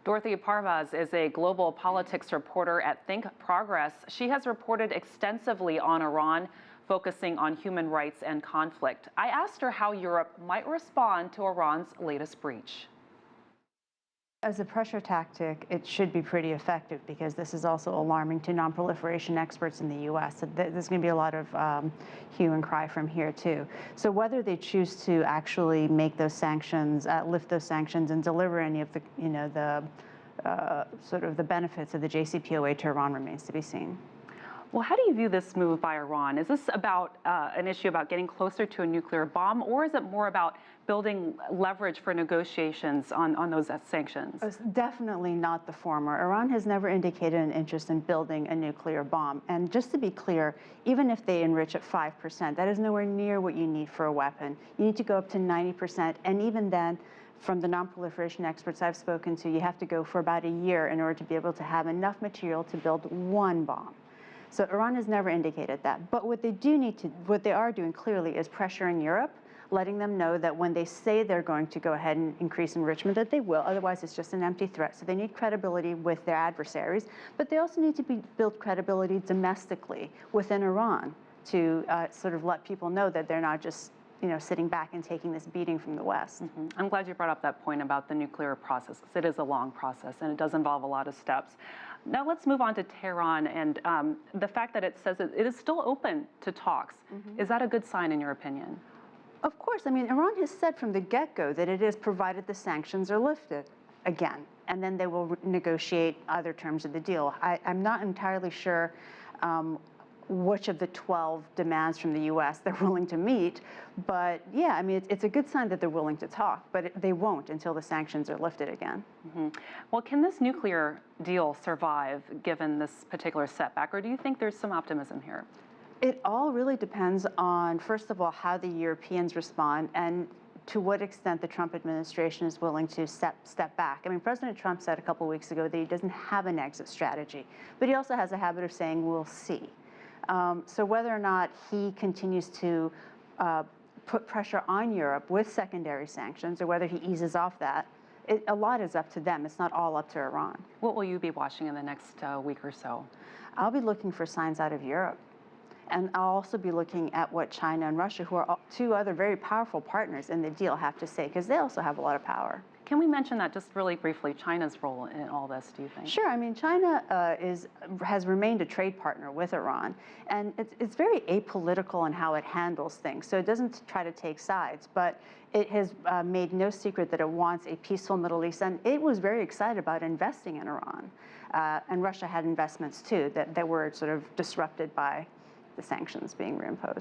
Dorothy Parvaz is a global politics reporter at ThinkProgress. She has reported extensively on Iran, focusing on human rights and conflict. I asked her how Europe might respond to Iran's latest breach. As a pressure tactic, it should be pretty effective because this is also alarming to non-proliferation experts in the U.S. So there's going to be a lot of hue and cry from here too. So whether they choose to actually make those sanctions, lift those sanctions, and deliver any of the, sort of the benefits of the JCPOA to Iran remains to be seen. Well, how do you view this move by Iran? Is this about an issue about getting closer to a nuclear bomb, or is it more about building leverage for negotiations on those sanctions? It's definitely not the former. Iran has never indicated an interest in building a nuclear bomb. And just to be clear, even if they enrich at 5%, that is nowhere near what you need for a weapon. You need to go up to 90%, and even then, from the non-proliferation experts I've spoken to, you have to go for about a year in order to be able to have enough material to build one bomb. So Iran has never indicated that. But what they are doing clearly is pressuring Europe, letting them know that when they say they're going to go ahead and increase enrichment, that they will. Otherwise, it's just an empty threat. So they need credibility with their adversaries, but they also need to build credibility domestically within Iran to sort of let people know that they're not just sitting back and taking this beating from the West. I'm glad you brought up that point about the nuclear process, because it is a long process and it does involve a lot of steps. Now let's move on to Tehran and the fact that it says it is still open to talks. Is that a good sign in your opinion? Of course. I mean, Iran has said from the get-go that it is provided the sanctions are lifted again, and then they will negotiate other terms of the deal. I'm not entirely sure which of the 12 demands from the U.S. they're willing to meet. But yeah, I mean, it's a good sign that they're willing to talk, but they won't until the sanctions are lifted again. Well, can this nuclear deal survive given this particular setback, or do you think there's some optimism here? It all really depends on, first of all, how the Europeans respond and to what extent the Trump administration is willing to step back. I mean, President Trump said a couple of weeks ago that he doesn't have an exit strategy, but he also has a habit of saying, we'll see. So whether or not he continues to put pressure on Europe with secondary sanctions, or whether he eases off that, a lot is up to them. It's not all up to Iran. What will you be watching in the next week or so? I'll be looking for signs out of Europe. And I'll also be looking at what China and Russia, who are two other very powerful partners in the deal, have to say, because they also have a lot of power. Can we mention that just really briefly, China's role in all this, do you think? Sure. I mean, China has remained a trade partner with Iran, and it's very apolitical in how it handles things. So it doesn't try to take sides, but it has made no secret that it wants a peaceful Middle East, and it was very excited about investing in Iran. And Russia had investments, too, that were sort of disrupted by the sanctions being reimposed.